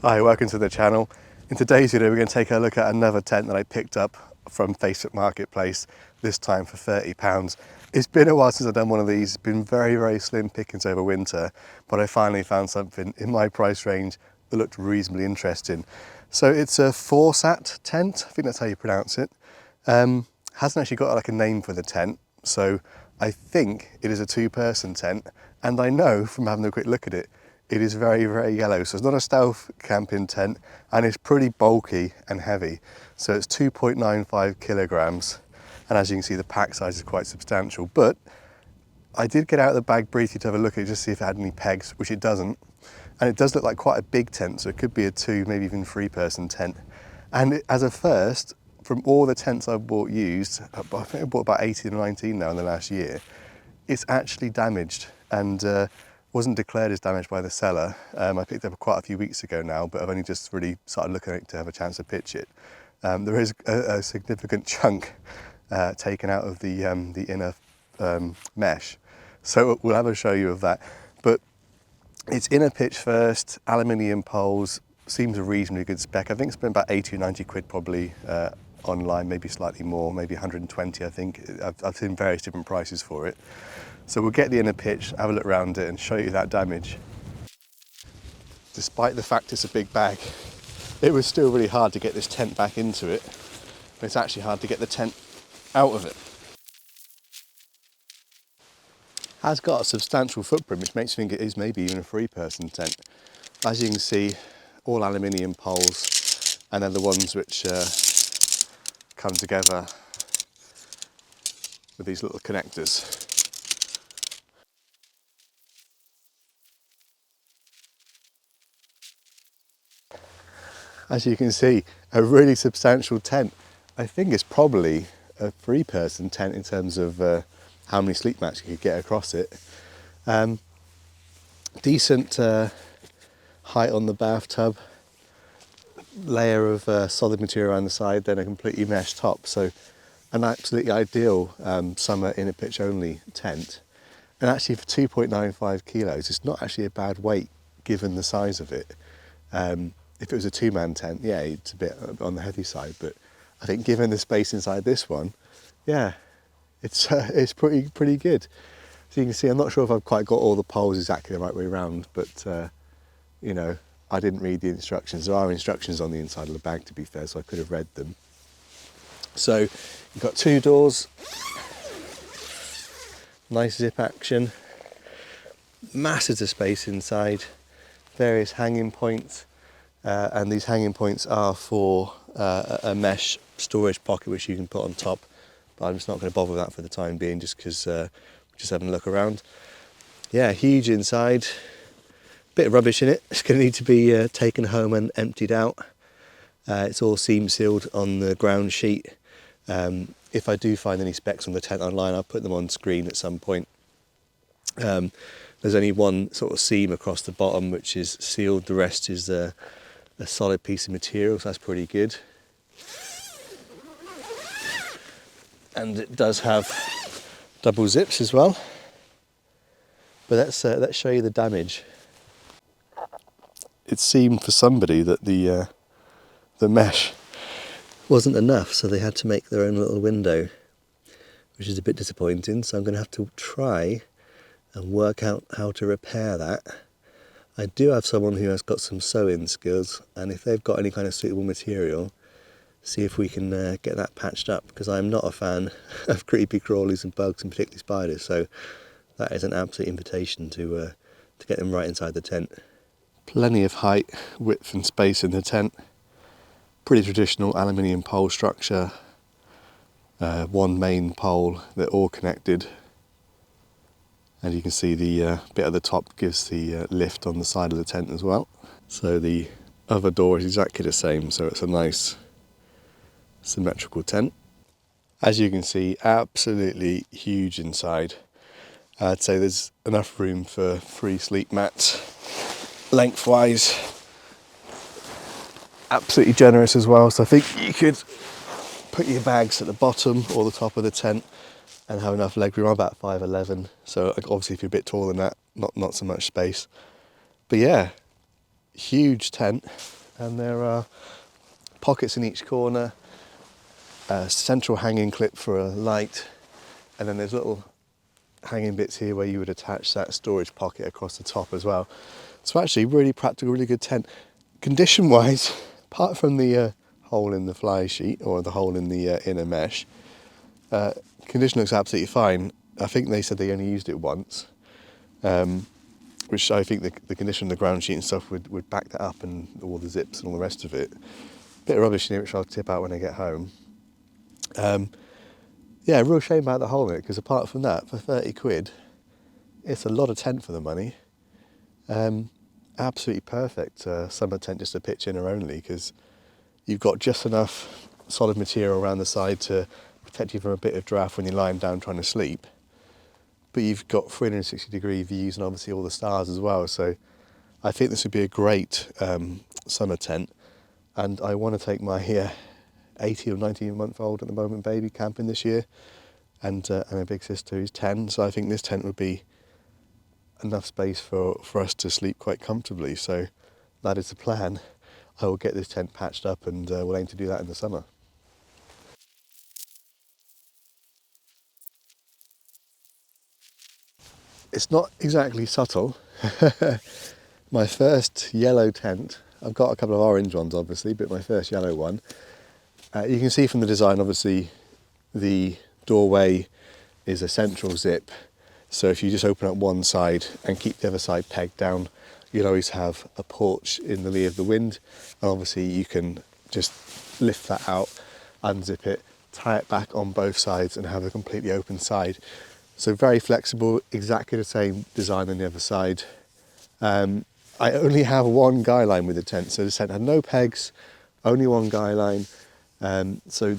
Hi, welcome to the channel. In today's video we're going to take a look at another tent that I picked up from Facebook Marketplace, this time for £30. It's been a while since I've done one of these. It's been very slim pickings over winter, but I finally found something in my price range that looked reasonably interesting. So it's a Forceatt tent, I think that's how you pronounce it. Hasn't actually got like a name for the tent, so I think it is a two-person tent, and I know from having a quick look at it, it is very yellow. So it's not a stealth camping tent, and it's pretty bulky and heavy. So it's 2.95 kilograms. And as you can see, the pack size is quite substantial. But I did get out of the bag briefly to have a look at it, just to see if it had any pegs, which it doesn't. And it does look like quite a big tent, so it could be a two, maybe even three-person tent. And as a first, from all the tents I've bought used, I think I bought about 18 or 19 now in the last year, it's actually damaged, and wasn't declared as damaged by the seller. I picked it up quite a few weeks ago now, but I've only just really started looking at it to have a chance to pitch it. There is a significant chunk taken out of the inner mesh, so we'll have a show you of that. But it's inner pitch first, aluminium poles, seems a reasonably good spec. I think it's been about 80 or 90 quid probably online, maybe slightly more, maybe 120 I think. I've seen various different prices for it. So we'll get the inner pitch, have a look around it and show you that damage. Despite the fact it's a big bag, it was still really hard to get this tent back into it, but it's actually hard to get the tent out of it. Has got a substantial footprint, which makes me think it is maybe even a three-person tent. As you can see, all aluminium poles, and then the ones which come together with these little connectors. As you can see, a really substantial tent. I think it's probably a three-person tent in terms of how many sleep mats you could get across it. Decent height on the bathtub, layer of solid material around the side, then a completely mesh top. So an absolutely ideal summer inner pitch only tent. And actually for 2.95 kilos, it's not actually a bad weight given the size of it. If it was a two-man tent, yeah, it's a bit on the heavy side, but I think given the space inside this one, yeah, it's pretty good. So you can see, I'm not sure if I've quite got all the poles exactly the right way around, but you know, I didn't read the instructions. There are instructions on the inside of the bag, to be fair, so I could have read them. So you've got two doors, nice zip action, masses of space inside, various hanging points. And these hanging points are for a mesh storage pocket which you can put on top, but I'm just not going to bother with that for the time being, just because we're just having a look around. Yeah, huge inside, bit of rubbish in it. It's going to need to be taken home and emptied out. It's all seam sealed on the ground sheet. If I do find any specs on the tent online, I'll put them on screen at some point. There's only one sort of seam across the bottom which is sealed, the rest is a solid piece of material, so that's pretty good. And it does have double zips as well. But let's show you the damage. It seemed for somebody that the mesh wasn't enough, so they had to make their own little window, which is a bit disappointing. So I'm going to have to try and work out how to repair that. I do have someone who has got some sewing skills, and if they've got any kind of suitable material, see if we can get that patched up, because I'm not a fan of creepy crawlies and bugs, and particularly spiders, so that is an absolute invitation to get them right inside the tent. Plenty of height, width and space in the tent. Pretty traditional aluminium pole structure. One main pole, they're all connected. And you can see the bit at the top gives the lift on the side of the tent as well. So the other door is exactly the same, so it's a nice symmetrical tent. As you can see, absolutely huge inside. I'd say there's enough room for 3 sleep mats lengthwise. Absolutely generous as well, so I think you could put your bags at the bottom or the top of the tent and have enough leg room. I'm about 5'11", so obviously if you're a bit taller than that, not so much space. But yeah, huge tent, and there are pockets in each corner, a central hanging clip for a light, and then there's little hanging bits here where you would attach that storage pocket across the top as well. So actually really practical, really good tent. Condition wise, apart from the hole in the fly sheet or the hole in the inner mesh, condition looks absolutely fine. I think they said they only used it once, which I think the condition of the ground sheet and stuff would back that up, and all the zips and all the rest of it. Bit of rubbish in here which I'll tip out when I get home. Yeah, real shame about the hole in it, because apart from that, for 30 quid, it's a lot of tent for the money. Absolutely perfect summer tent just to pitch in or only, because you've got just enough solid material around the side to protect you from a bit of draft when you're lying down trying to sleep. But you've got 360-degree views and obviously all the stars as well. So I think this would be a great summer tent. And I want to take my 80 or 19-month-old at the moment baby camping this year, and my big sister who's 10. So I think this tent would be enough space for us to sleep quite comfortably. So that is the plan. I will get this tent patched up, and we'll aim to do that in the summer. It's not exactly subtle. My first yellow tent, I've got a couple of orange ones obviously, but my first yellow one, you can see from the design obviously the doorway is a central zip, so if you just open up one side and keep the other side pegged down, you'll always have a porch in the lee of the wind, and obviously you can just lift that out, unzip it, tie it back on both sides and have a completely open side. So very flexible, exactly the same design on the other side. I only have one guy line with the tent, so the tent had no pegs, only one guy line. So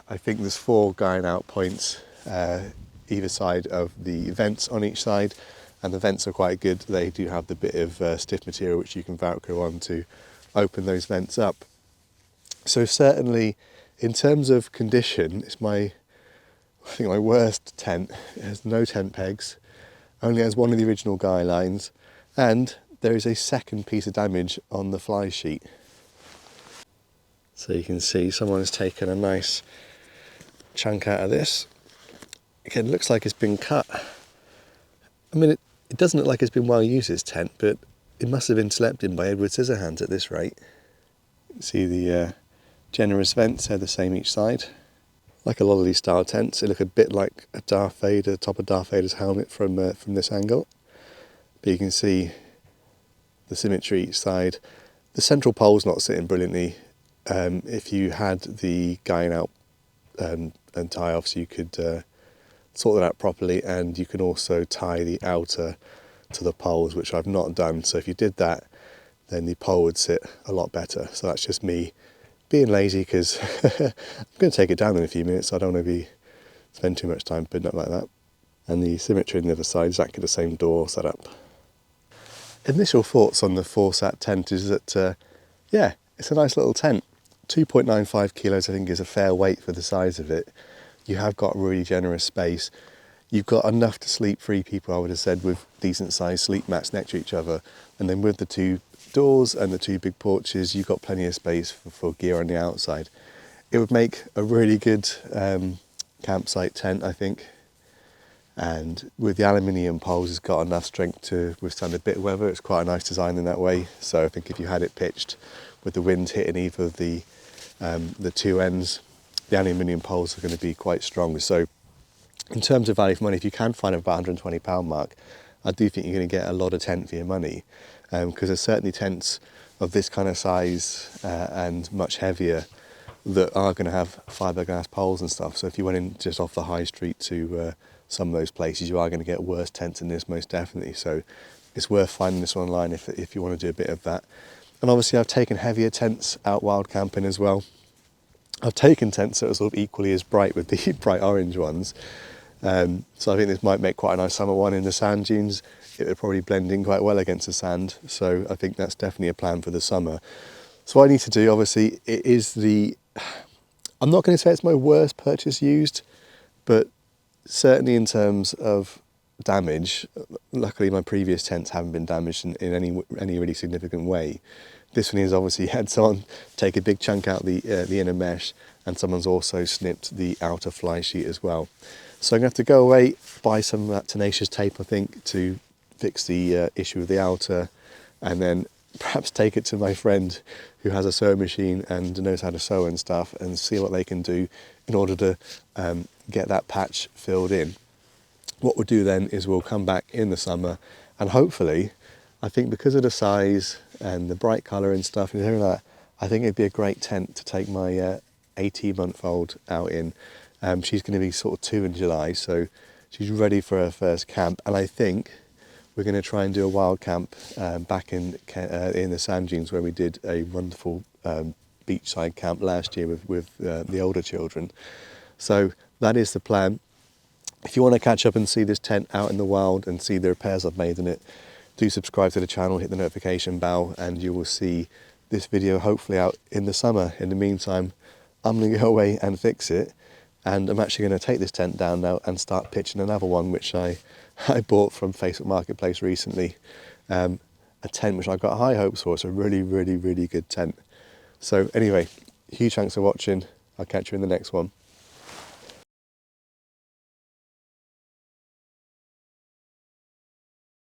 I think there's 4 guying out points either side of the vents on each side, and the vents are quite good. They do have the bit of stiff material which you can Velcro on to open those vents up. So certainly in terms of condition, it's my worst tent. It has no tent pegs, only has one of the original guy lines, and there is a second piece of damage on the fly sheet. So you can see someone has taken a nice chunk out of this. Again, it looks like it's been cut. I mean, it doesn't look like it's been well used, this tent, but it must have been slept in by Edward Scissorhands at this rate. See the generous vents, they're the same each side. Like a lot of these style tents, they look a bit like a Darth Vader, the top of Darth Vader's helmet from this angle. But you can see the symmetry each side. The central pole's not sitting brilliantly. If you had the guying out and tie-offs, you could sort that out properly, and you can also tie the outer to the poles, which I've not done. So if you did that, then the pole would sit a lot better. So that's just me being lazy, because I'm going to take it down in a few minutes, so I don't want to spend too much time putting up like that. And the symmetry on the other side is exactly the same door setup. Initial thoughts on the Forceatt tent is that, it's a nice little tent. 2.95 kilos I think is a fair weight for the size of it. You have got really generous space. You've got enough to sleep 3 people, I would have said, with decent sized sleep mats next to each other. And then with the 2 doors and the 2 big porches, you've got plenty of space for gear on the outside. It would make a really good campsite tent, I think. And with the aluminium poles, it's got enough strength to withstand a bit of weather. It's quite a nice design in that way. So I think if you had it pitched with the wind hitting either of the 2 ends, the aluminium poles are going to be quite strong. So in terms of value for money, if you can find about £120 mark, I do think you're going to get a lot of tent for your money, because there's certainly tents of this kind of size and much heavier that are going to have fiberglass poles and stuff. So if you went in just off the high street to some of those places, you are going to get worse tents than this, most definitely. So it's worth finding this online if you want to do a bit of that. And obviously I've taken heavier tents out wild camping as well. I've taken tents that are sort of equally as bright with the bright orange ones. So I think this might make quite a nice summer one in the sand dunes. It would probably blend in quite well against the sand. So I think that's definitely a plan for the summer. So what I need to do, obviously, it is I'm not going to say it's my worst purchase used, but certainly in terms of damage. Luckily my previous tents haven't been damaged in any really significant way. This one is obviously had someone take a big chunk out the inner mesh, and someone's also snipped the outer fly sheet as well. So I'm going to have to go away, buy some of that tenacious tape, I think, to fix the issue with the outer, and then perhaps take it to my friend who has a sewing machine and knows how to sew and stuff, and see what they can do in order to get that patch filled in. What we'll do then is we'll come back in the summer, and hopefully, I think because of the size and the bright colour and stuff and everything like that, I think it'd be a great tent to take my 18-month-old out in. She's going to be sort of 2 in July, so she's ready for her first camp, and I think we're going to try and do a wild camp back in the sand dunes, where we did a wonderful beachside camp last year with the older children. So that is the plan. If you want to catch up and see this tent out in the wild and see the repairs I've made in it, do subscribe to the channel, hit the notification bell, and you will see this video hopefully out in the summer. In the meantime, I'm going to go away and fix it, and I'm actually going to take this tent down now and start pitching another one, which I bought from Facebook Marketplace recently. A tent which I've got high hopes for. It's a really, really, really good tent. So anyway, huge thanks for watching. I'll catch you in the next one.